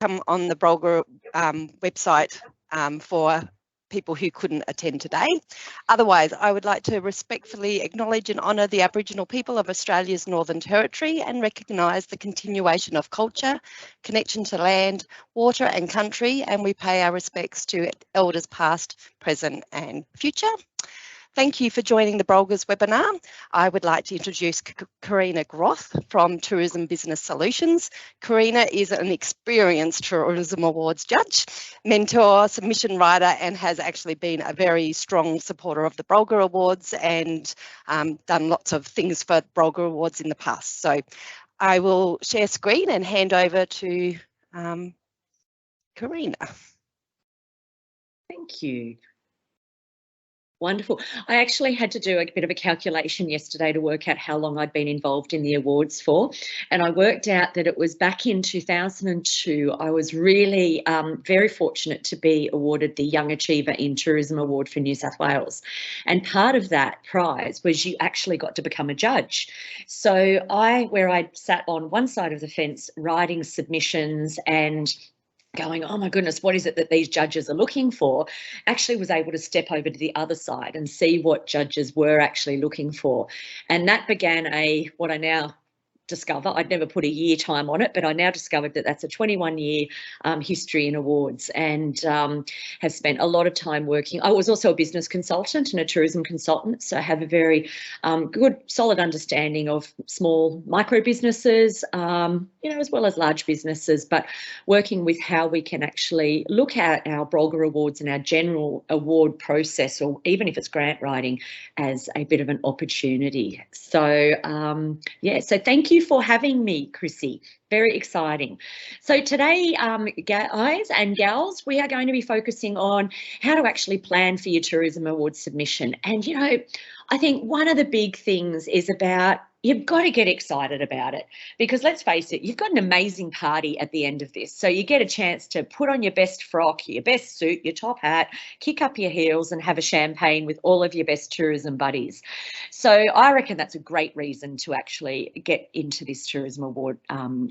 come on the Brolga website for people who couldn't attend today. Otherwise, I would like to respectfully acknowledge and honour the Aboriginal people of Australia's Northern Territory and recognise the continuation of culture, connection to land, water and country, and we pay our respects to elders past, present and future. Thank you for joining the Brolga's webinar. I would like to introduce Karina Groth from Tourism Business Solutions. Karina is an experienced Tourism Awards judge, mentor, submission writer, and has actually been a very strong supporter of the Brolga Awards and done lots of things for Brolga Awards in the past. So I will share screen and hand over to Karina. Thank you. Wonderful. I actually had to do a bit of a calculation yesterday to work out how long I'd been involved in the awards for, and I worked out that it was back in 2002. I was really very fortunate to be awarded the Young Achiever in Tourism Award for New South Wales, and part of that prize was you actually got to become a judge. So where I sat on one side of the fence writing submissions and going, oh my goodness, what is it that these judges are looking for, actually was able to step over to the other side and see what judges were actually looking for. And that began what I now discover, I'd never put a year time on it, but I now discovered that that's a 21-year history in awards, and have spent a lot of time working. I was also a business consultant and a tourism consultant, so I have a very good, solid understanding of small micro businesses, as well as large businesses, but working with how we can actually look at our Brolga Awards and our general award process, or even if it's grant writing, as a bit of an opportunity. So, so thank you for having me, Chrissy. Very exciting. So today, guys and gals, we are going to be focusing on how to actually plan for your Tourism Awards submission. And, I think one of the big things is about you've got to get excited about it, because let's face it, you've got an amazing party at the end of this. So you get a chance to put on your best frock, your best suit, your top hat, kick up your heels and have a champagne with all of your best tourism buddies. So I reckon that's a great reason to actually get into this Tourism Award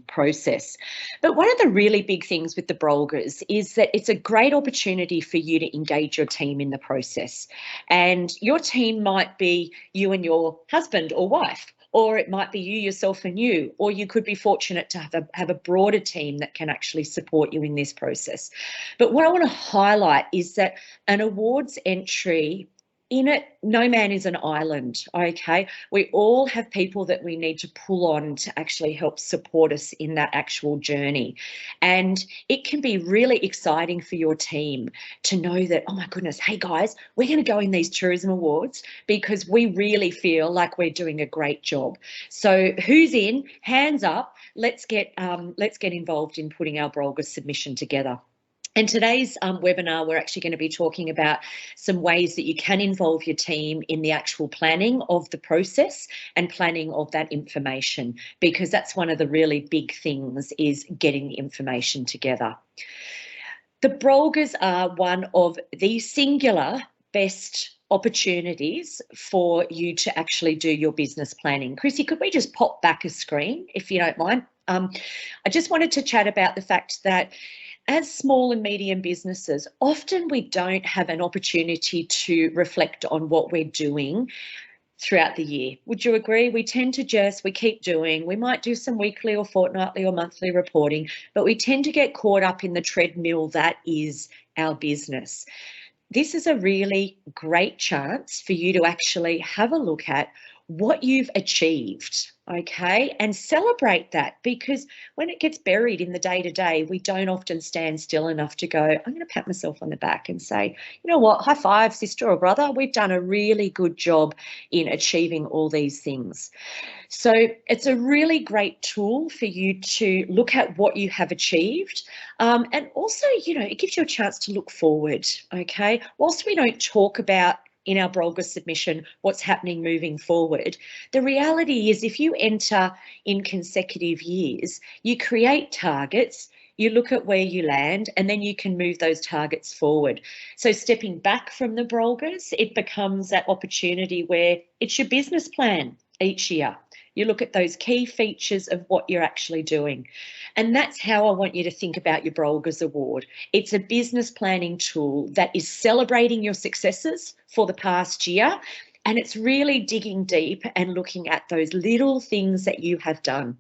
process. But one of the really big things with the Brolgas is that it's a great opportunity for you to engage your team in the process. And your team might be you and your husband or wife, or it might be you, yourself and you, or you could be fortunate to have a broader team that can actually support you in this process. But what I want to highlight is that an awards entry, in it, no man is an island, okay? We all have people that we need to pull on to actually help support us in that actual journey. And it can be really exciting for your team to know that, oh my goodness, hey guys, we're going to go in these tourism awards because we really feel like we're doing a great job. So who's in? Hands up. Let's get involved in putting our Brolga submission together. And today's webinar, we're actually going to be talking about some ways that you can involve your team in the actual planning of the process and planning of that information, because that's one of the really big things, is getting the information together. The Brolgas are one of the singular best opportunities for you to actually do your business planning. Chrissy, could we just pop back a screen, if you don't mind? I just wanted to chat about the fact that as small and medium businesses, often we don't have an opportunity to reflect on what we're doing throughout the year. Would you agree? We tend to we keep doing, we might do some weekly or fortnightly or monthly reporting, but we tend to get caught up in the treadmill that is our business. This is a really great chance for you to actually have a look at what you've achieved, okay, and celebrate that, because when it gets buried in the day-to-day, we don't often stand still enough to go, I'm going to pat myself on the back and say, you know what, high five, sister or brother, we've done a really good job in achieving all these things. So it's a really great tool for you to look at what you have achieved, and also, it gives you a chance to look forward, okay. Whilst we don't talk about in our Brolga submission what's happening moving forward, the reality is if you enter in consecutive years, you create targets, you look at where you land, and then you can move those targets forward. So stepping back from the Brolgas, it becomes that opportunity where it's your business plan each year. You look at those key features of what you're actually doing. And that's how I want you to think about your Brolga Award. It's a business planning tool that is celebrating your successes for the past year, and it's really digging deep and looking at those little things that you have done.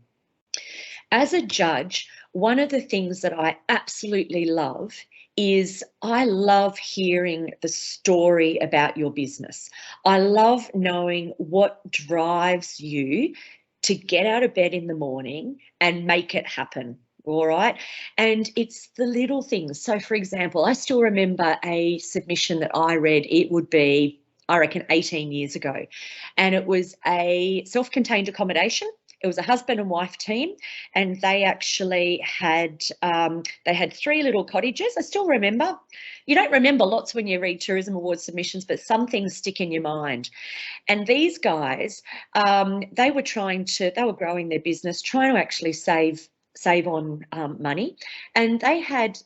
As a judge, one of the things that I absolutely love is I love hearing the story about your business. I love knowing what drives you to get out of bed in the morning and make it happen. All right. And it's the little things. So, for example, I still remember a submission that I read. It would be, I reckon, 18 years ago. And it was a self-contained accommodation. It was a husband and wife team, and they actually had 3 little cottages. I still remember. You don't remember lots when you read tourism award submissions, but some things stick in your mind. And these guys, they were growing their business, trying to actually save on money, and they had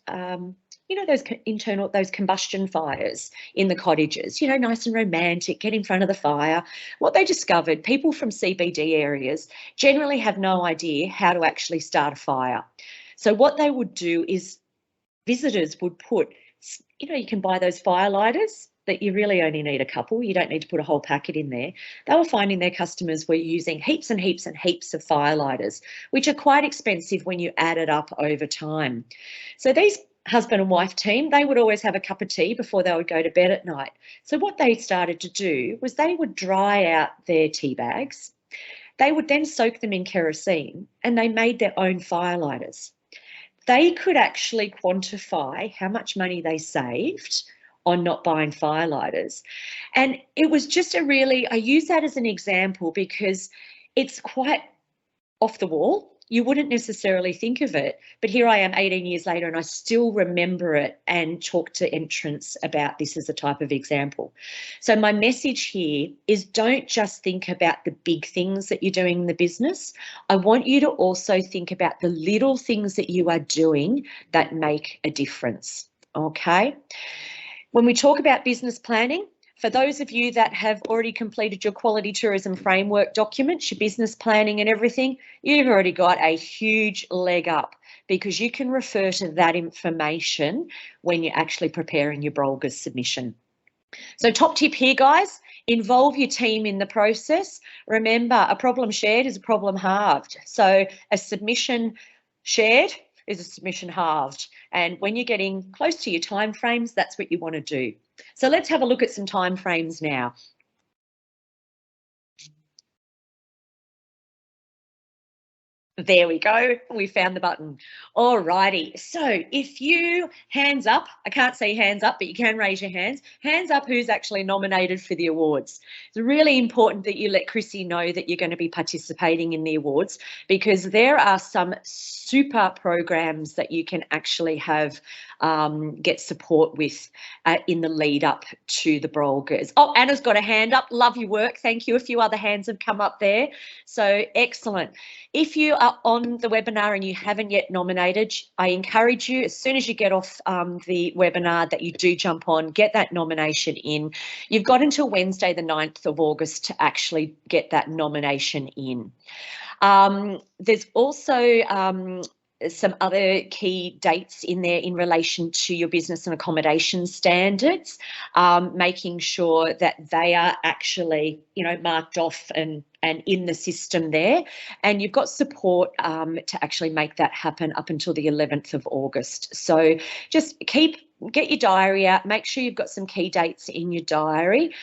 those combustion fires in the cottages, nice and romantic, get in front of the fire. What they discovered, people from CBD areas generally have no idea how to actually start a fire. So what they would do is visitors would put, you can buy those fire lighters that you really only need a couple. You don't need to put a whole packet in there. They were finding their customers were using heaps and heaps and heaps of fire lighters, which are quite expensive when you add it up over time. So these husband and wife team, they would always have a cup of tea before they would go to bed at night. So what they started to do was they would dry out their tea bags. They would then soak them in kerosene, and they made their own fire lighters. They could actually quantify how much money they saved on not buying fire lighters. And it was just I use that as an example because it's quite off the wall. You wouldn't necessarily think of it, but here I am 18 years later and I still remember it and talk to entrants about this as a type of example. So my message here is don't just think about the big things that you're doing in the business. I want you to also think about the little things that you are doing that make a difference, okay? When we talk about business planning, for those of you that have already completed your quality tourism framework documents, your business planning and everything, you've already got a huge leg up because you can refer to that information when you're actually preparing your Brolga submission. So top tip here, guys, involve your team in the process. Remember, a problem shared is a problem halved. So a submission shared is a submission halved. And when you're getting close to your timeframes, that's what you want to do. So let's have a look at some timeframes now. There we go. We found the button. All righty. So if you, hands up, I can't see hands up, but you can raise your hands. Hands up who's actually nominated for the awards. It's really important that you let Chrissy know that you're going to be participating in the awards because there are some super programs that you can actually have get support with in the lead up to the Brolgas. Oh, Anna's got a hand up. Love your work. Thank you. A few other hands have come up there. So excellent. If you are on the webinar and you haven't yet nominated, I encourage you as soon as you get off the webinar that you do jump on, get that nomination in. You've got until Wednesday the 9th of August to actually get that nomination in. There's also some other key dates in there in relation to your business and accommodation standards, making sure that they are actually, marked off and in the system there. And you've got support to actually make that happen up until the 11th of August. So just get your diary out, make sure you've got some key dates in your diary.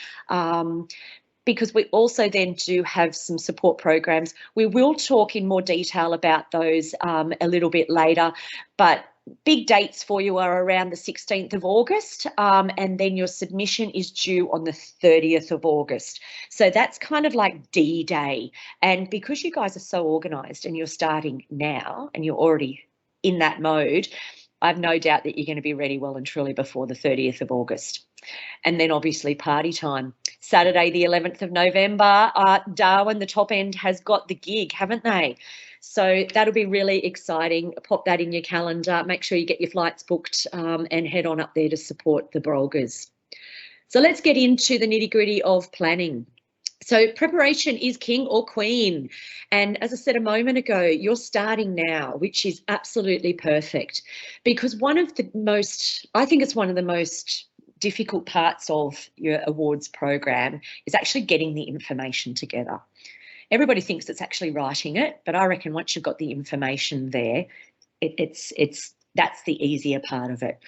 Because we also then do have some support programs. We will talk in more detail about those a little bit later, but big dates for you are around the 16th of August, and then your submission is due on the 30th of August. So that's kind of like D-Day. And because you guys are so organised and you're starting now and you're already in that mode, I've no doubt that you're going to be ready well and truly before the 30th of August. And then obviously party time. Saturday, the 11th of November, Darwin, the top end, has got the gig, haven't they? So that'll be really exciting. Pop that in your calendar. Make sure you get your flights booked and head on up there to support the Brolgas. So let's get into the nitty-gritty of planning. So preparation is king or queen. And as I said a moment ago, you're starting now, which is absolutely perfect, because I think it's one of the most difficult parts of your awards program is actually getting the information together. Everybody thinks it's actually writing it, but I reckon once you've got the information there, that's the easier part of it.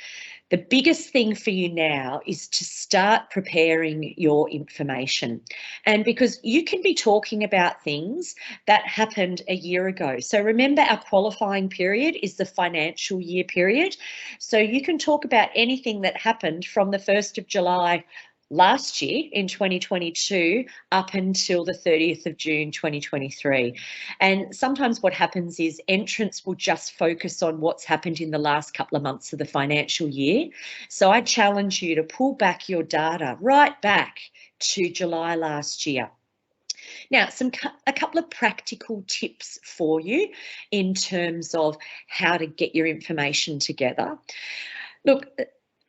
The biggest thing for you now is to start preparing your information. And because you can be talking about things that happened a year ago. So remember, our qualifying period is the financial year period. So you can talk about anything that happened from the 1st of July last year in 2022 up until the 30th of June 2023. And sometimes what happens is entrants will just focus on what's happened in the last couple of months of the financial year. So I challenge you to pull back your data right back to July last year. Now, a couple of practical tips for you in terms of how to get your information together. Look,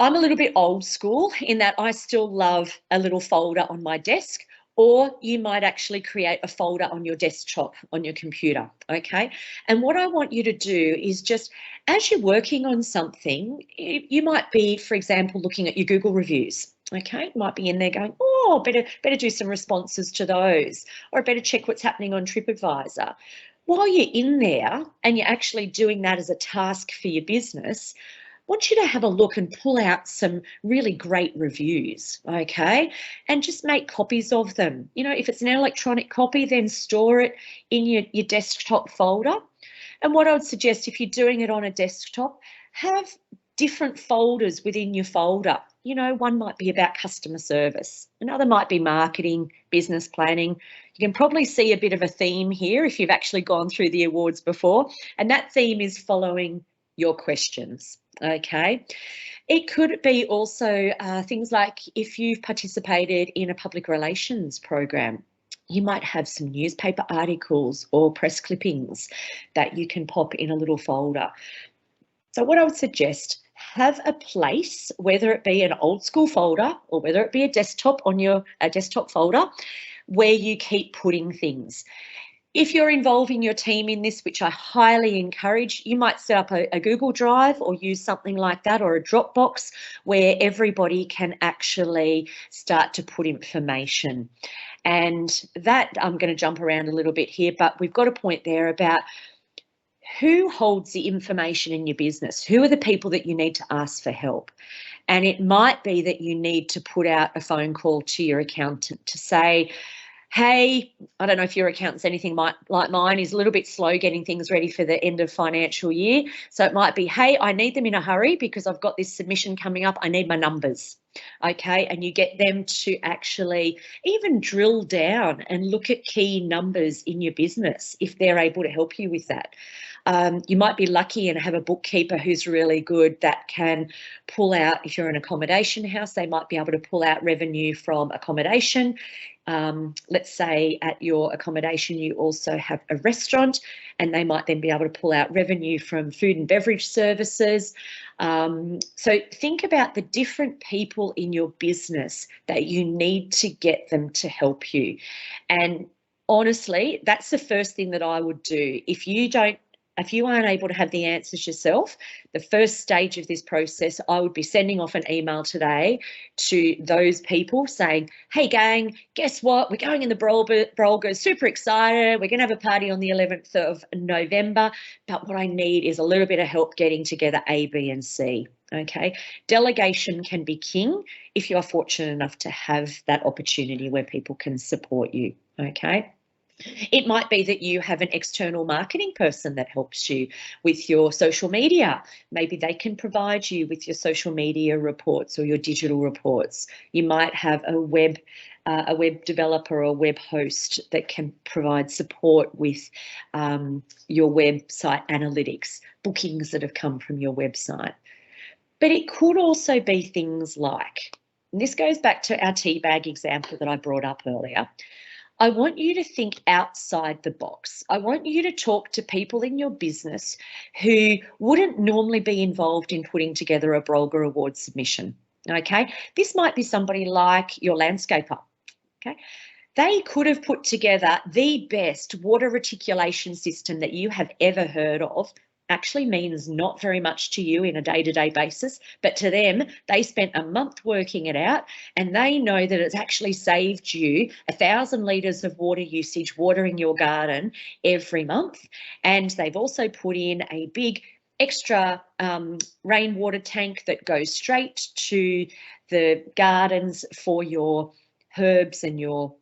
I'm a little bit old school in that I still love a little folder on my desk, or you might actually create a folder on your desktop, on your computer, okay? And what I want you to do is just, as you're working on something, you might be, for example, looking at your Google reviews, okay? Might be in there going, oh, better do some responses to those, or better check what's happening on TripAdvisor. While you're in there and you're actually doing that as a task for your business, I want you to have a look and pull out some really great reviews, okay? And just make copies of them. You know, if it's an electronic copy, then store it in your desktop folder. And what I would suggest, if you're doing it on a desktop, have different folders within your folder. You know, one might be about customer service, another might be marketing, business planning. You can probably see a bit of a theme here if you've actually gone through the awards before, and that theme is following your questions. Okay, it could be also things like if you've participated in a public relations program, you might have some newspaper articles or press clippings that you can pop in a little folder. So what I would suggest, have a place, whether it be an old school folder or whether it be a desktop on your desktop folder, where you keep putting things. If you're involving your team in this, which I highly encourage, you might set up a Google Drive or use something like that, or a Dropbox, where everybody can actually start to put information. And that, I'm going to jump around a little bit here, but we've got a point there about who holds the information in your business. Who are the people that you need to ask for help? And it might be that you need to put out a phone call to your accountant to say, hey, I don't know if your accountant's anything like mine, is a little bit slow getting things ready for the end of financial year. So it might be, hey, I need them in a hurry because I've got this submission coming up. I need my numbers. Okay, and you get them to actually even drill down and look at key numbers in your business if they're able to help you with that. You might be lucky and have a bookkeeper who's really good that can pull out, if you're an accommodation house, they might be able to pull out revenue from accommodation. Let's say at your accommodation you also have a restaurant, and they might then be able to pull out revenue from food and beverage services. So think about the different people in your business that you need to get them to help you. And honestly, that's the first thing that I would do. If you aren't able to have the answers yourself, the first stage of this process, I would be sending off an email today to those people saying, hey gang, guess what? We're going in the Brolga, super excited. We're going to have a party on the 11th of November. But what I need is a little bit of help getting together A, B, and C. Okay. Delegation can be king if you are fortunate enough to have that opportunity where people can support you. Okay. It might be that you have an external marketing person that helps you with your social media. Maybe they can provide you with your social media reports or your digital reports. You might have a web developer or web host that can provide support with your website analytics, bookings that have come from your website. But it could also be things like, and this goes back to our tea bag example that I brought up earlier, I want you to think outside the box. I want you to talk to people in your business who wouldn't normally be involved in putting together a Brolga Awards submission, okay? This might be somebody like your landscaper, okay? They could have put together the best water reticulation system that you have ever heard of. Actually means not very much to you in a day-to-day basis, but to them, they spent a month working it out, and they know that it's actually saved you 1,000 litres of water usage watering your garden every month. And they've also put in a big extra rainwater tank that goes straight to the gardens for your herbs and your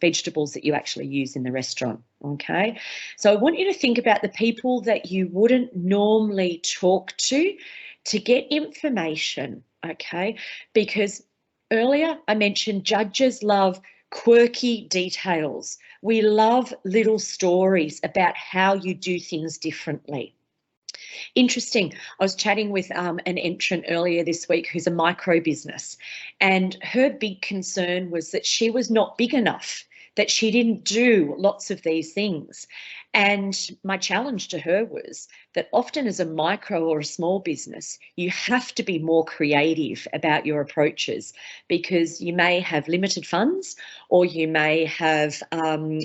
vegetables that you actually use in the restaurant. Okay, so I want you to think about the people that you wouldn't normally talk to get information. Okay, because earlier I mentioned judges love quirky details. We love little stories about how you do things differently. Interesting. I was chatting with an entrant earlier this week who's a micro business, and her big concern was that she was not big enough, that she didn't do lots of these things. And my challenge to her was that often as a micro or a small business, you have to be more creative about your approaches, because you may have limited funds, or you may have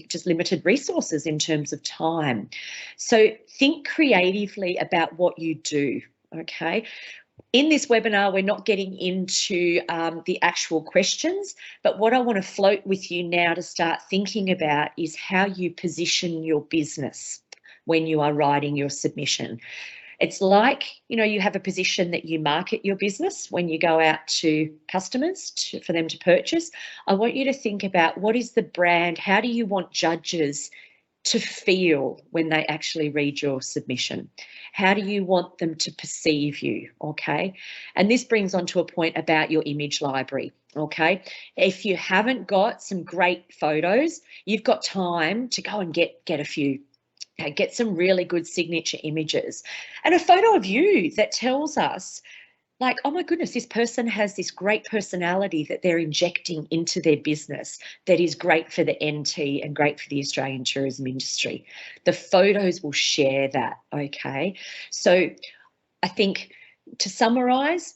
just limited resources in terms of time. So think creatively about what you do, okay? In this webinar, we're not getting into the actual questions, but what I want to float with you now to start thinking about is how you position your business when you are writing your submission. It's like, you know, you have a position that you market your business when you go out to customers for them to purchase. I want you to think about, what is the brand? How do you want judges to feel when they actually read your submission? How do you want them to perceive you? Okay. And this brings on to a point about your image library. Okay. If you haven't got some great photos, you've got time to go and get a few. Get some really good signature images, and a photo of you that tells us, like, oh my goodness, this person has this great personality that they're injecting into their business that is great for the NT and great for the Australian tourism industry. The photos will share that, okay? So I think, to summarise,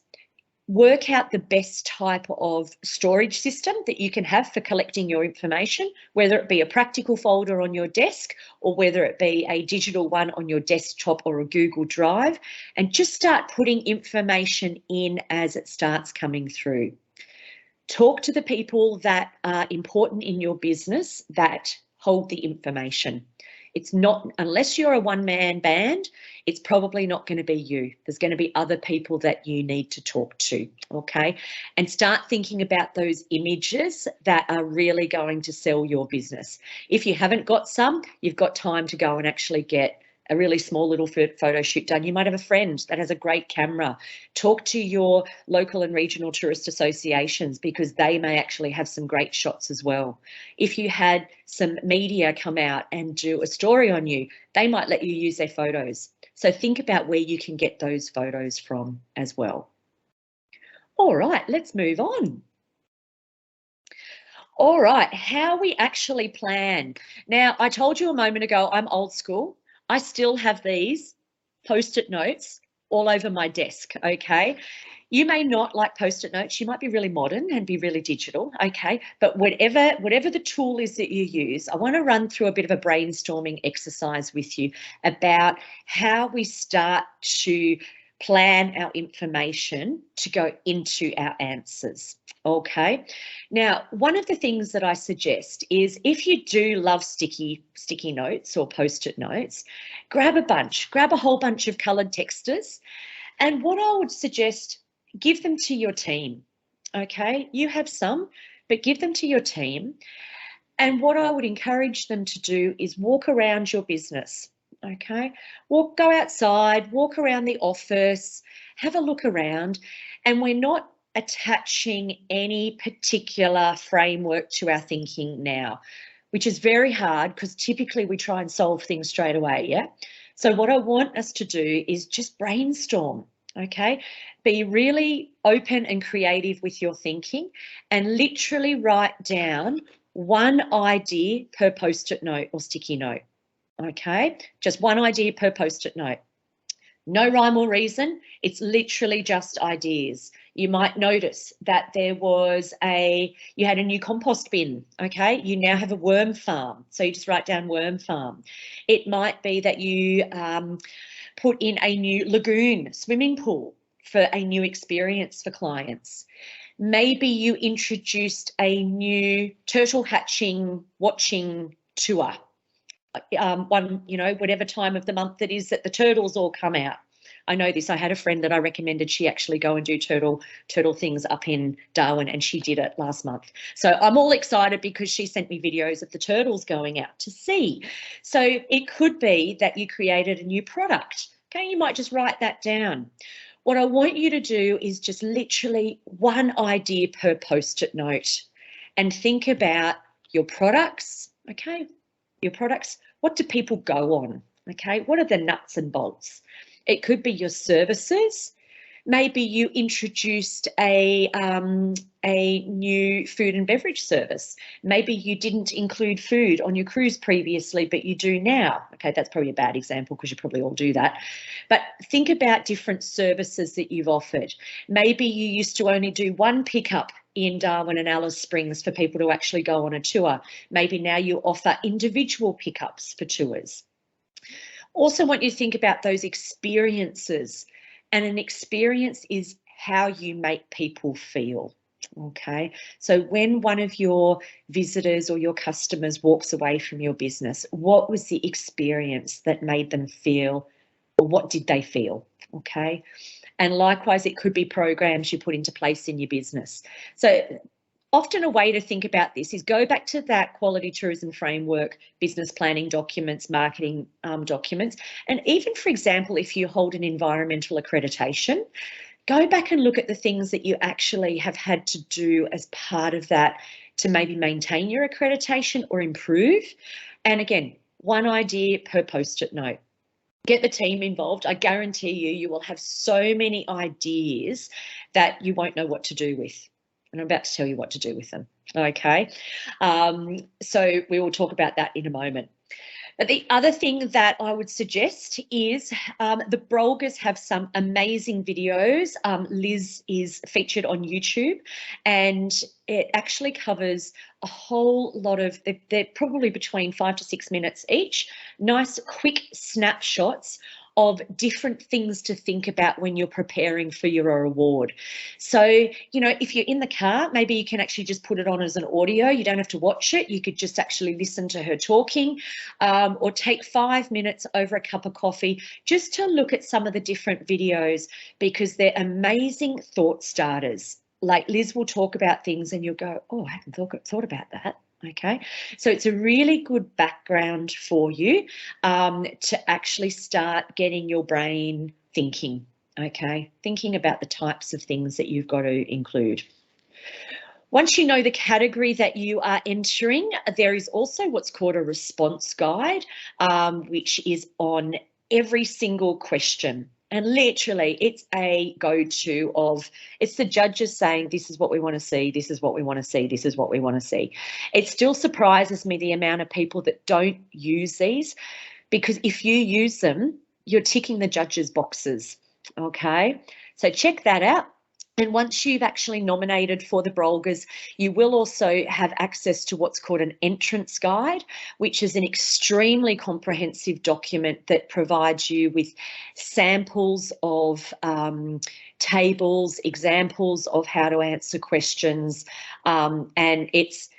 work out the best type of storage system that you can have for collecting your information, whether it be a practical folder on your desk or whether it be a digital one on your desktop or a Google Drive, and just start putting information in as it starts coming through. Talk to the people that are important in your business that hold the information. It's not, unless you're a one-man band, it's probably not going to be you. There's going to be other people that you need to talk to, okay? And start thinking about those images that are really going to sell your business. If you haven't got some, you've got time to go and actually get a really small little photo shoot done. You might have a friend that has a great camera. Talk to your local and regional tourist associations, because they may actually have some great shots as well. If you had some media come out and do a story on you, they might let you use their photos. So think about where you can get those photos from as well. All right, let's move on. All right, how we actually plan. Now, I told you a moment ago, I'm old school. I still have these post-it notes all over my desk, okay? You may not like post-it notes. You might be really modern and be really digital, okay? But whatever the tool is that you use, I want to run through a bit of a brainstorming exercise with you about how we start to plan our information to go into our answers, okay? Now, one of the things that I suggest is, if you do love sticky notes or post-it notes, grab a whole bunch of coloured texters, and what I would suggest, give them to your team, okay? You have some, but give them to your team. And what I would encourage them to do is walk around your business, okay? Go outside, walk around the office, have a look around, and we're not attaching any particular framework to our thinking now, which is very hard because typically we try and solve things straight away, yeah? So what I want us to do is just brainstorm, okay? Be really open and creative with your thinking, and literally write down one idea per post-it note or sticky note, okay? Just one idea per post-it note. No rhyme or reason. It's literally just ideas. You might notice that you had a new compost bin, okay? You now have a worm farm. So you just write down worm farm. It might be that you put in a new lagoon, swimming pool for a new experience for clients. Maybe you introduced a new turtle hatching watching tour. Whatever time of the month it is that the turtles all come out. I know this. I had a friend that I recommended she actually go and do turtle things up in Darwin, and she did it last month. So I'm all excited because she sent me videos of the turtles going out to sea. So it could be that you created a new product. Okay, you might just write that down. What I want you to do is just literally one idea per Post-it note, and think about your products, okay? Your products, what do people go on? Okay, what are the nuts and bolts? It could be your services. Maybe you introduced a new food and beverage service. Maybe you didn't include food on your cruise previously, but you do now. Okay, that's probably a bad example because you probably all do that. But think about different services that you've offered. Maybe you used to only do one pickup in Darwin and Alice Springs for people to actually go on a tour. Maybe now you offer individual pickups for tours. Also want you to think about those experiences, and an experience is how you make people feel. Okay, so when one of your visitors or your customers walks away from your business, what was the experience that made them feel, or what did they feel? Okay, and likewise, it could be programs you put into place in your business. So often a way to think about this is go back to that quality tourism framework, business planning documents, marketing documents, and even, for example, if you hold an environmental accreditation, go back and look at the things that you actually have had to do as part of that to maybe maintain your accreditation or improve. And again, one idea per Post-it note. Get the team involved. I guarantee you will have so many ideas that you won't know what to do with. And I'm about to tell you what to do with them, okay? So we will talk about that in a moment. But the other thing that I would suggest is the Brolgas have some amazing videos. Liz is featured on YouTube, and it actually covers a whole lot of, they're probably between 5 to 6 minutes each, nice quick snapshots of different things to think about when you're preparing for your award. So, you know, if you're in the car, maybe you can actually just put it on as an audio. You don't have to watch it. You could just actually listen to her talking, or take 5 minutes over a cup of coffee just to look at some of the different videos, because they're amazing thought starters. Like Liz will talk about things and you'll go, oh, I haven't thought about that. Okay, so it's a really good background for you to actually start getting your brain thinking, okay, thinking about the types of things that you've got to include. Once you know the category that you are entering, there is also what's called a response guide, which is on every single question. And literally, it's a go-to of, it's the judges saying, this is what we want to see, this is what we want to see, this is what we want to see. It still surprises me the amount of people that don't use these, because if you use them, you're ticking the judges' boxes, okay? So check that out. And once you've actually nominated for the Brolgas, you will also have access to what's called an entrance guide, which is an extremely comprehensive document that provides you with samples of tables, examples of how to answer questions, and it's,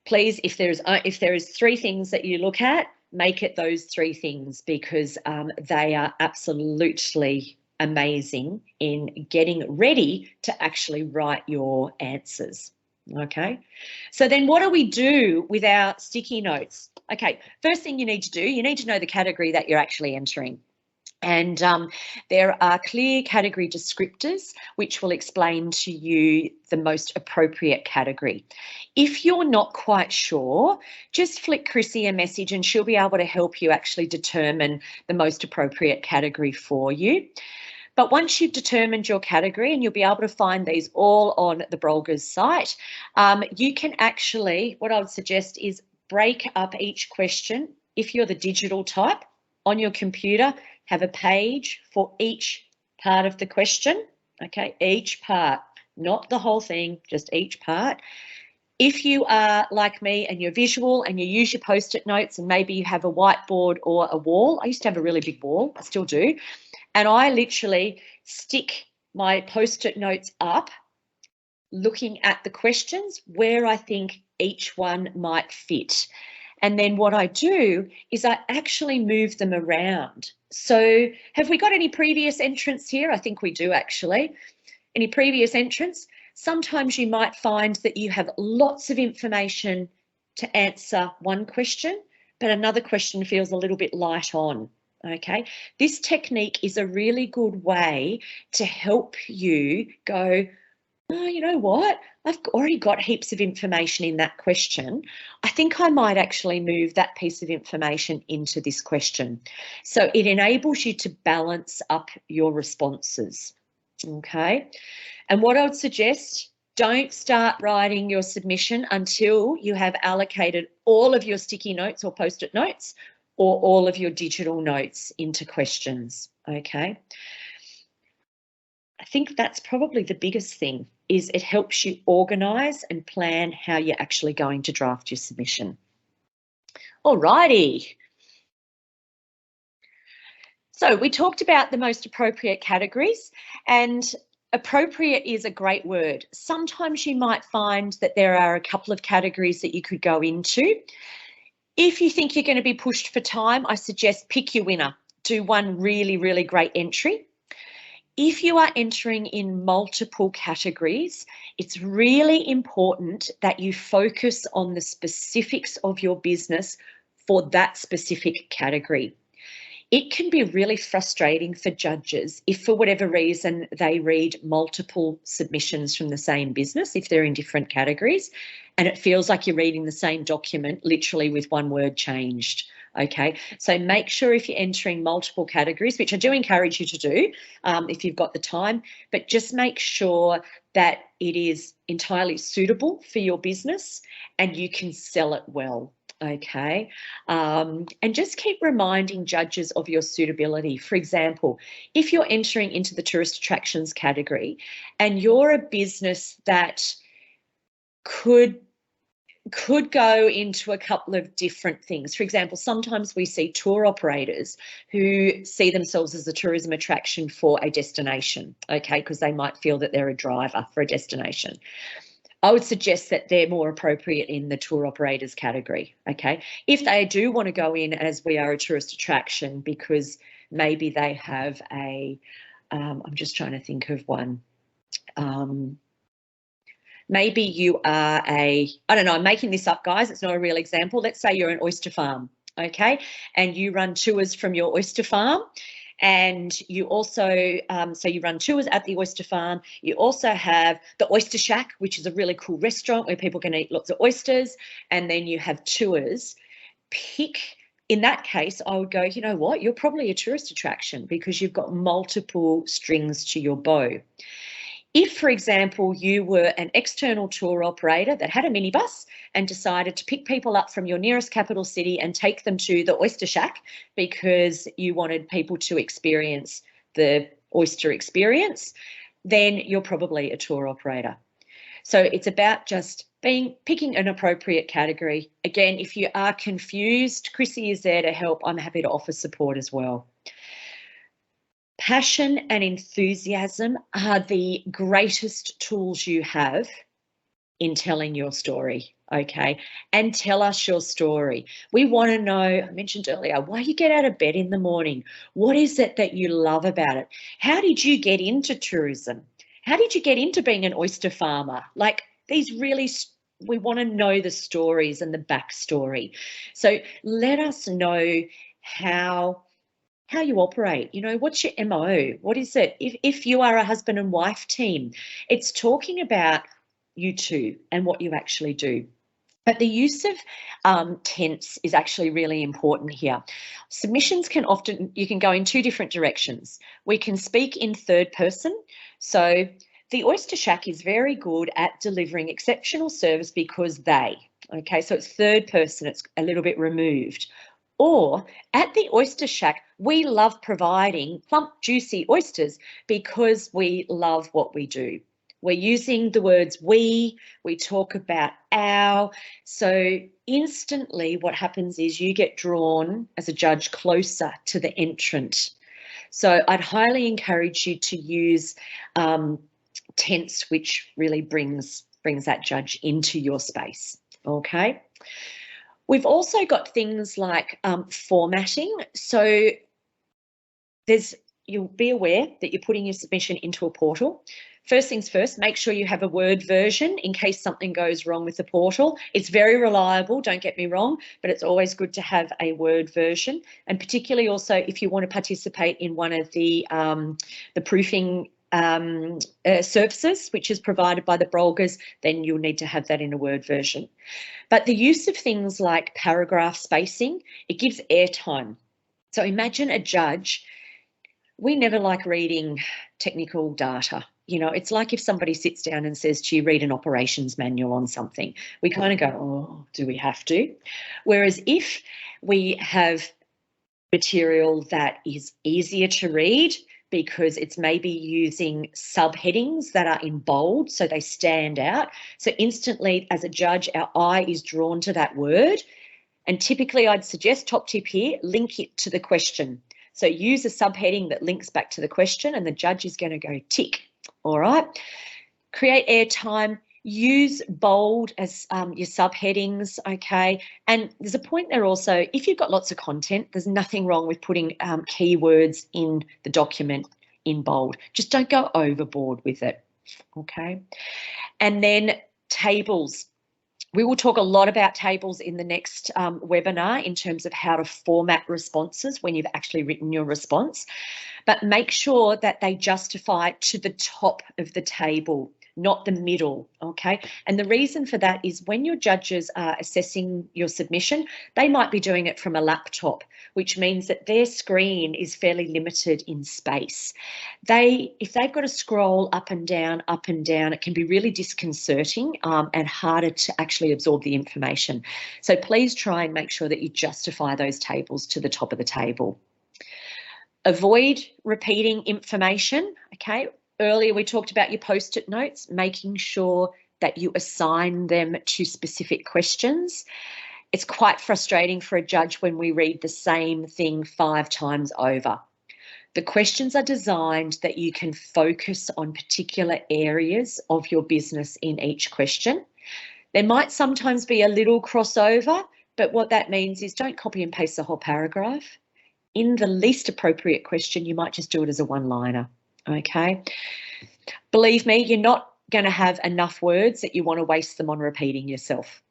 please, if there is 3 things that you look at, make it those 3 things, because they are absolutely amazing in getting ready to actually write your answers. Okay, so then what do we do with our sticky notes? Okay, first thing you need to do, you need to know the category that you're actually entering. And there are clear category descriptors which will explain to you the most appropriate category. If you're not quite sure, just flick Chrissy a message and she'll be able to help you actually determine the most appropriate category for you. But once you've determined your category, and you'll be able to find these all on the Brolga's site, you can actually, what I would suggest is break up each question. If you're the digital type on your computer, have a page for each part of the question, okay? Each part, not the whole thing, just each part. If you are like me and you're visual and you use your Post-it notes and maybe you have a whiteboard or a wall, I used to have a really big wall, I still do, and I literally stick my Post-it notes up looking at the questions where I think each one might fit. And then what I do is I actually move them around. So have we got any previous entrants here? I think we do actually. Any previous entrants? Sometimes you might find that you have lots of information to answer one question, but another question feels a little bit light on. Okay, this technique is a really good way to help you go, oh, you know what? I've already got heaps of information in that question. I think I might actually move that piece of information into this question. So it enables you to balance up your responses. Okay. And what I would suggest, don't start writing your submission until you have allocated all of your sticky notes or Post-it notes or all of your digital notes into questions. Okay. I think that's probably the biggest thing, is it helps you organise and plan how you're actually going to draft your submission. All righty. So we talked about the most appropriate categories, and appropriate is a great word. Sometimes you might find that there are a couple of categories that you could go into. If you think you're going to be pushed for time, I suggest pick your winner. Do one really, really great entry. If you are entering in multiple categories, it's really important that you focus on the specifics of your business for that specific category. It can be really frustrating for judges if for whatever reason they read multiple submissions from the same business, if they're in different categories, and it feels like you're reading the same document literally with one word changed. Okay, so make sure if you're entering multiple categories, which I do encourage you to do if you've got the time, but just make sure that it is entirely suitable for your business and you can sell it well. Okay, and just keep reminding judges of your suitability. For example, if you're entering into the tourist attractions category and you're a business that could go into a couple of different things. For example, sometimes we see tour operators who see themselves as a tourism attraction for a destination, okay, because they might feel that they're a driver for a destination. I would suggest that they're more appropriate in the tour operators category, okay? If they do want to go in as we are a tourist attraction because maybe they have a, I'm just trying to think of one, maybe you are a, I don't know, I'm making this up, guys. It's not a real example. Let's say you're an oyster farm, okay? And you run tours from your oyster farm. And you also, so you run tours at the oyster farm. You also have the Oyster Shack, which is a really cool restaurant where people can eat lots of oysters. And then you have tours. In that case, I would go, you know what? You're probably a tourist attraction because you've got multiple strings to your bow. If, for example, you were an external tour operator that had a minibus and decided to pick people up from your nearest capital city and take them to the Oyster Shack because you wanted people to experience the oyster experience, then you're probably a tour operator. So it's about just picking an appropriate category. Again, if you are confused, Chrissy is there to help. I'm happy to offer support as well. Passion and enthusiasm are the greatest tools you have in telling your story, okay? And tell us your story. We want to know, I mentioned earlier, why you get out of bed in the morning. What is it that you love about it? How did you get into tourism? How did you get into being an oyster farmer? Like these really, we want to know the stories and the backstory. So let us know how you operate, you know, what's your MO? What is it? If you are a husband and wife team, it's talking about you two and what you actually do. But the use of tense is actually really important here. Submissions can often, you can go in two different directions. We can speak in third person. So the Oyster Shack is very good at delivering exceptional service because they, okay, so it's third person, it's a little bit removed. Or at the Oyster Shack, We love providing plump, juicy oysters because we love what we do. We're using the words we talk about our. So instantly what happens is you get drawn as a judge closer to the entrant. So I'd highly encourage you to use tense, which really brings that judge into your space. Okay. We've also got things like formatting. So you'll be aware that you're putting your submission into a portal. First things first, make sure you have a Word version in case something goes wrong with the portal. It's very reliable, don't get me wrong, but it's always good to have a Word version. And particularly also if you want to participate in one of the proofing services, which is provided by the Brolgas, then you'll need to have that in a Word version. But the use of things like paragraph spacing, it gives airtime. So imagine a judge. We never like reading technical data. You know, it's like if somebody sits down and says to you, read an operations manual on something. We kind of go, oh, do we have to? Whereas if we have material that is easier to read because it's maybe using subheadings that are in bold, so they stand out. So instantly, as a judge, our eye is drawn to that word. And typically I'd suggest, top tip here, link it to the question. So use a subheading that links back to the question and the judge is going to go tick. All right. Create airtime. Use bold as your subheadings, okay? And there's a point there also, if you've got lots of content, there's nothing wrong with putting keywords in the document in bold. Just don't go overboard with it, okay? And then tables. We will talk a lot about tables in the next webinar in terms of how to format responses when you've actually written your response, but make sure that they justify to the top of the table, not the middle, okay? And the reason for that is when your judges are assessing your submission, they might be doing it from a laptop, which means that their screen is fairly limited in space. If they've got to scroll up and down, it can be really disconcerting and harder to actually absorb the information. So please try and make sure that you justify those tables to the top of the table. Avoid repeating information, okay? Earlier we talked about your post-it notes, making sure that you assign them to specific questions. It's quite frustrating for a judge when we read the same thing 5 times over. The questions are designed that you can focus on particular areas of your business in each question. There might sometimes be a little crossover, but what that means is don't copy and paste the whole paragraph. In the least appropriate question, you might just do it as a one-liner, okay? Believe me, you're not going to have enough words that you want to waste them on repeating yourself.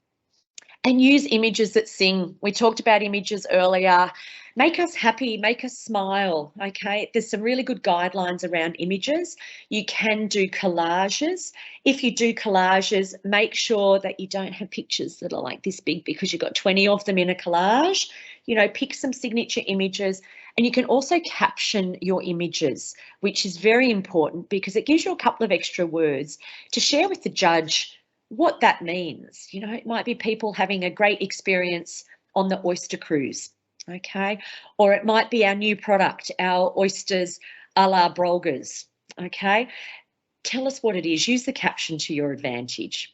And use images that sing. We talked about images earlier. Make us happy, make us smile, okay? There's some really good guidelines around images. You can do collages. If you do collages, make sure that you don't have pictures that are like this big because you've got 20 of them in a collage. You know, pick some signature images. And you can also caption your images, which is very important because it gives you a couple of extra words to share with the judge what that means. You know, it might be people having a great experience on the oyster cruise, okay? Or it might be our new product, our oysters a la Brolgas, okay? Tell us what it is. Use the caption to your advantage,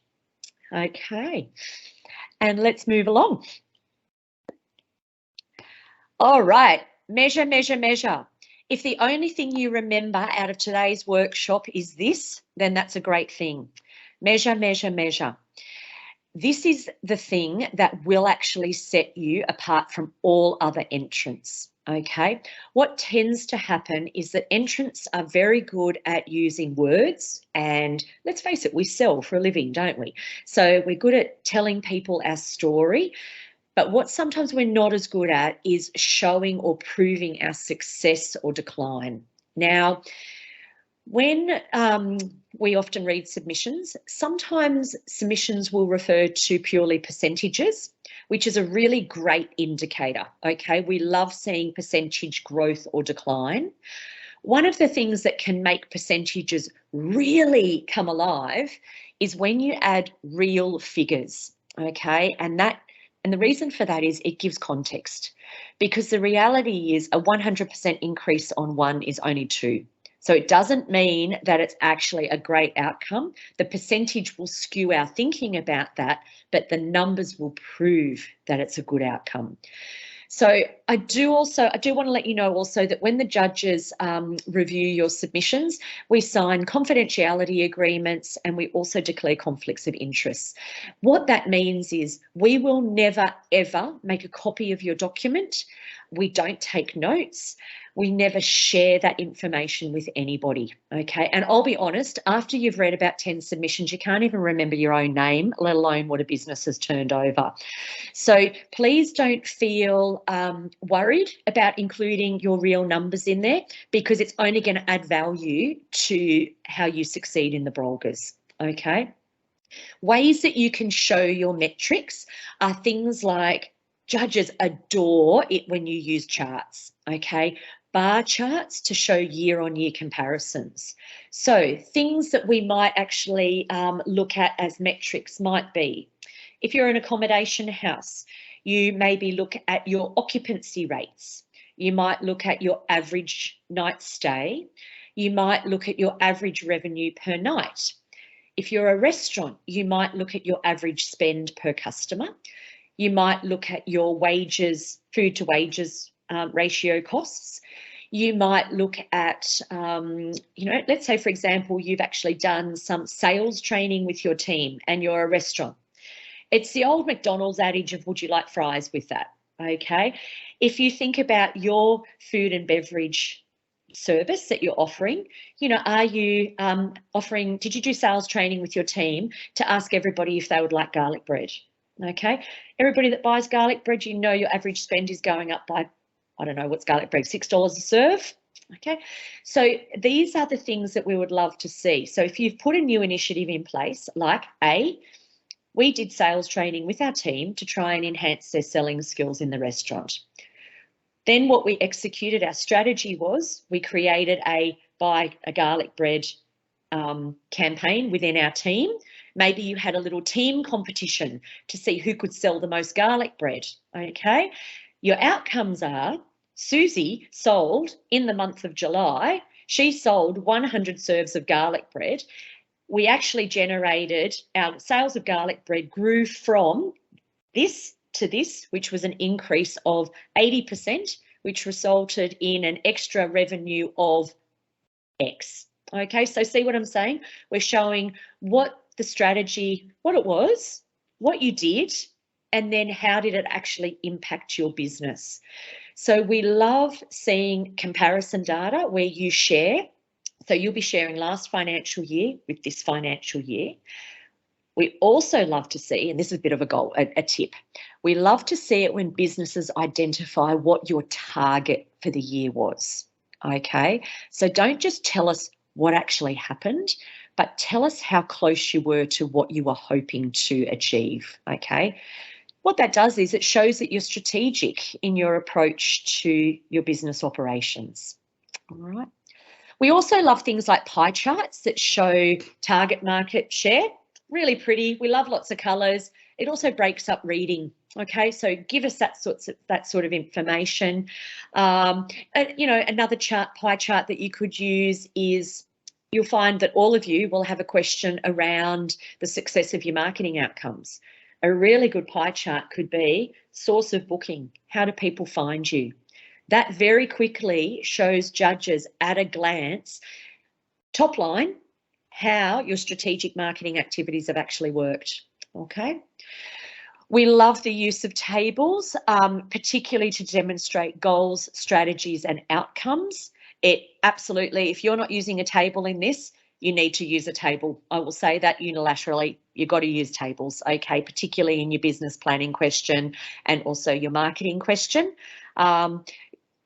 okay? And let's move along. All right. Measure, measure, measure. If the only thing you remember out of today's workshop is this, then that's a great thing. Measure, measure, measure. This is the thing that will actually set you apart from all other entrants, okay? What tends to happen is that entrants are very good at using words, and let's face it, we sell for a living, don't we? So we're good at telling people our story. But what sometimes we're not as good at is showing or proving our success or decline. Now, when we often read submissions, sometimes submissions will refer to purely percentages, which is a really great indicator, okay? We love seeing percentage growth or decline. One of the things that can make percentages really come alive is when you add real figures, okay? And that And the reason for that is it gives context, because the reality is a 100% increase on 1 is only 2. So it doesn't mean that it's actually a great outcome. The percentage will skew our thinking about that, but the numbers will prove that it's a good outcome. So I do want to let you know also that when the judges review your submissions, we sign confidentiality agreements and we also declare conflicts of interest. What that means is we will never, ever make a copy of your document. We don't take notes. We never share that information with anybody, okay? And I'll be honest, after you've read about 10 submissions, you can't even remember your own name, let alone what a business has turned over. So please don't feel worried about including your real numbers in there, because it's only going to add value to how you succeed in the Brolgas, okay? Ways that you can show your metrics are things like judges adore it when you use charts, okay? Bar charts to show year-on-year comparisons. So things that we might actually look at as metrics might be, if you're an accommodation house, you maybe look at your occupancy rates. You might look at your average night stay. You might look at your average revenue per night. If you're a restaurant, you might look at your average spend per customer. You might look at your wages, food to wages ratio costs. You might look at, let's say, for example, you've actually done some sales training with your team and you're a restaurant. It's the old McDonald's adage of, would you like fries with that? Okay. If you think about your food and beverage service that you're offering, are you did you do sales training with your team to ask everybody if they would like garlic bread? Okay. Everybody that buys garlic bread, your average spend is going up by, I don't know, what's garlic bread, $6 a serve? Okay. So these are the things that we would love to see. So if you've put a new initiative in place, like we did sales training with our team to try and enhance their selling skills in the restaurant. Then what we executed, our strategy was we created a buy a garlic bread campaign within our team. Maybe you had a little team competition to see who could sell the most garlic bread, okay? Your outcomes are Susie sold in the month of July, she sold 100 serves of garlic bread. We actually generated, our sales of garlic bread grew from this to this, which was an increase of 80%, which resulted in an extra revenue of X. Okay, so see what I'm saying? We're showing what the strategy, what it was, what you did, and then how did it actually impact your business. So we love seeing comparison data where you share. So you'll be sharing last financial year with this financial year. We also love to see, and this is a bit of a tip, we love to see it when businesses identify what your target for the year was, okay? So don't just tell us what actually happened, but tell us how close you were to what you were hoping to achieve, okay? What that does is it shows that you're strategic in your approach to your business operations, all right? We also love things like pie charts that show target market share. Really pretty. We love lots of colours. It also breaks up reading. Okay, so give us that sort of information. And, another pie chart that you could use is you'll find that all of you will have a question around the success of your marketing outcomes. A really good pie chart could be source of booking. How do people find you? That very quickly shows judges at a glance, top line, how your strategic marketing activities have actually worked, okay? We love the use of tables, particularly to demonstrate goals, strategies and outcomes. It absolutely, if you're not using a table in this, you need to use a table. I will say that unilaterally, you've got to use tables, okay, particularly in your business planning question and also your marketing question.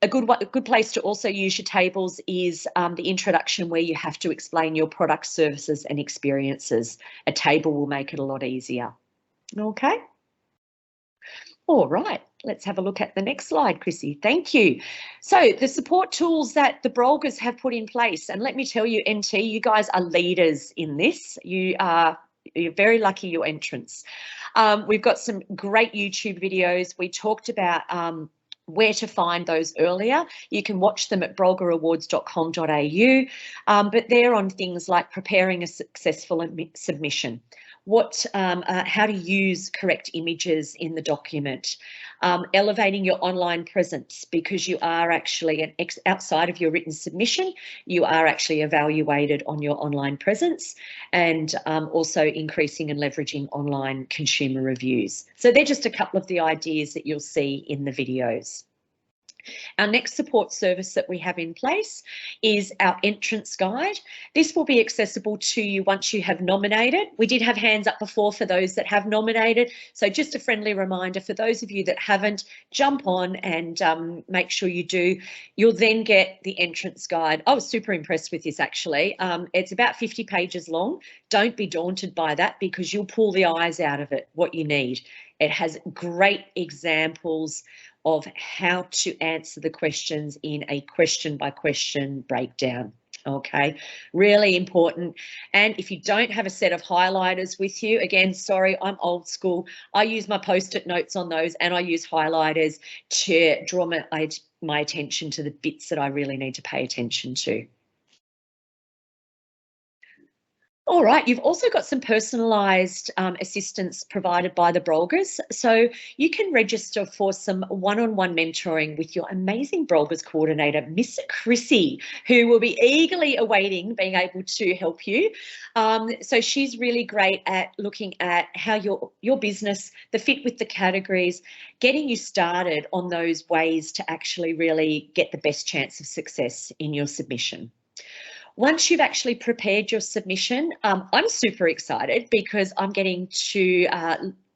A good place to also use your tables is the introduction where you have to explain your products, services and experiences. A table will make it a lot easier. Okay. All right, let's have a look at the next slide, Chrissy. Thank you. So the support tools that the Brolgas have put in place, and let me tell you, NT, you guys are leaders in this. You are You're very lucky you're entrants. We've got some great YouTube videos. We talked about where to find those earlier. You can watch them at brolgaawards.com.au, but they're on things like preparing a successful submission, how to use correct images in the document, elevating your online presence, because you are actually outside of your written submission, you are actually evaluated on your online presence, and also increasing and leveraging online consumer reviews. So they're just a couple of the ideas that you'll see in the videos. Our next support service that we have in place is our entrance guide. This will be accessible to you once you have nominated. We did have hands up before for those that have nominated. So just a friendly reminder for those of you that haven't, jump on and make sure you do. You'll then get the entrance guide. I was super impressed with this actually. It's about 50 pages long. Don't be daunted by that, because you'll pull the eyes out of it, what you need. It has great examples of how to answer the questions in a question by question breakdown. Okay, really important. And if you don't have a set of highlighters with you, again, sorry, I'm old school. I use my post-it notes on those, and I use highlighters to draw my attention to the bits that I really need to pay attention to. All right, you've also got some personalised assistance provided by the Brolgas. So you can register for some one-on-one mentoring with your amazing Brolgas coordinator, Miss Chrissy, who will be eagerly awaiting being able to help you. So she's really great at looking at how your business, the fit with the categories, getting you started on those ways to actually really get the best chance of success in your submission. Once you've actually prepared your submission, I'm super excited because I'm getting to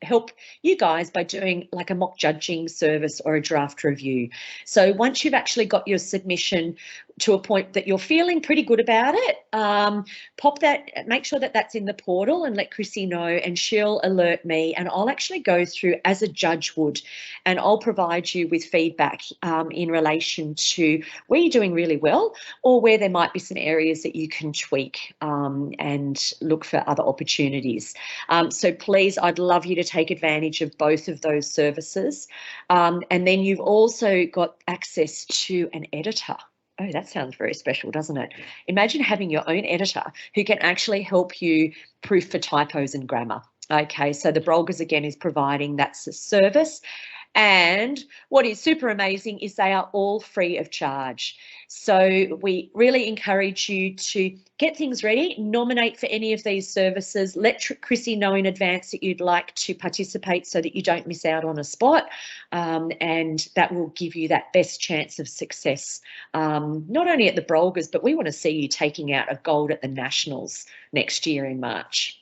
help you guys by doing like a mock judging service or a draft review. So once you've actually got your submission to a point that you're feeling pretty good about it, pop that, make sure that that's in the portal and let Chrissy know, and she'll alert me, and I'll actually go through as a judge would, and I'll provide you with feedback in relation to where you're doing really well or where there might be some areas that you can tweak and look for other opportunities. So please, I'd love you to take advantage of both of those services. And then you've also got access to an editor. Oh, that sounds very special, doesn't it? Imagine having your own editor who can actually help you proof for typos and grammar. Okay, so the Brolgas again is providing that service. And what is super amazing is they are all free of charge. So we really encourage you to get things ready, nominate for any of these services, let Chrissy know in advance that you'd like to participate so that you don't miss out on a spot, and that will give you that best chance of success, not only at the Brolgas, but we want to see you taking out a gold at the Nationals next year in March.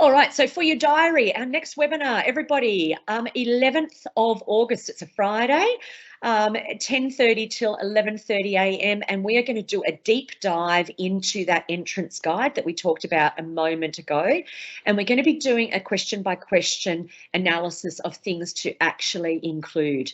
All right, so for your diary, our next webinar, everybody, 11th of August, it's a Friday, 10:30 till 11:30 a.m. and we are going to do a deep dive into that entrance guide that we talked about a moment ago. And we're going to be doing a question by question analysis of things to actually include.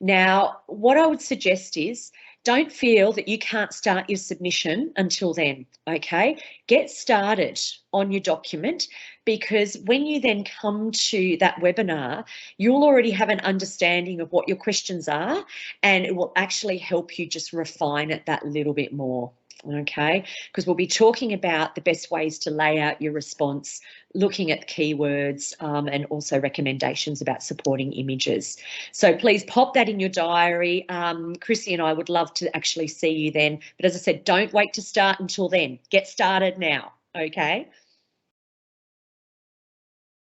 Now, what I would suggest is, don't feel that you can't start your submission until then, okay? Get started on your document, because when you then come to that webinar, you'll already have an understanding of what your questions are, and it will actually help you just refine it that little bit more. Okay, because we'll be talking about the best ways to lay out your response, looking at keywords, and also recommendations about supporting images. So please pop that in your diary. Chrissy and I would love to actually see you then. But as I said, don't wait to start until then. Get started now, okay?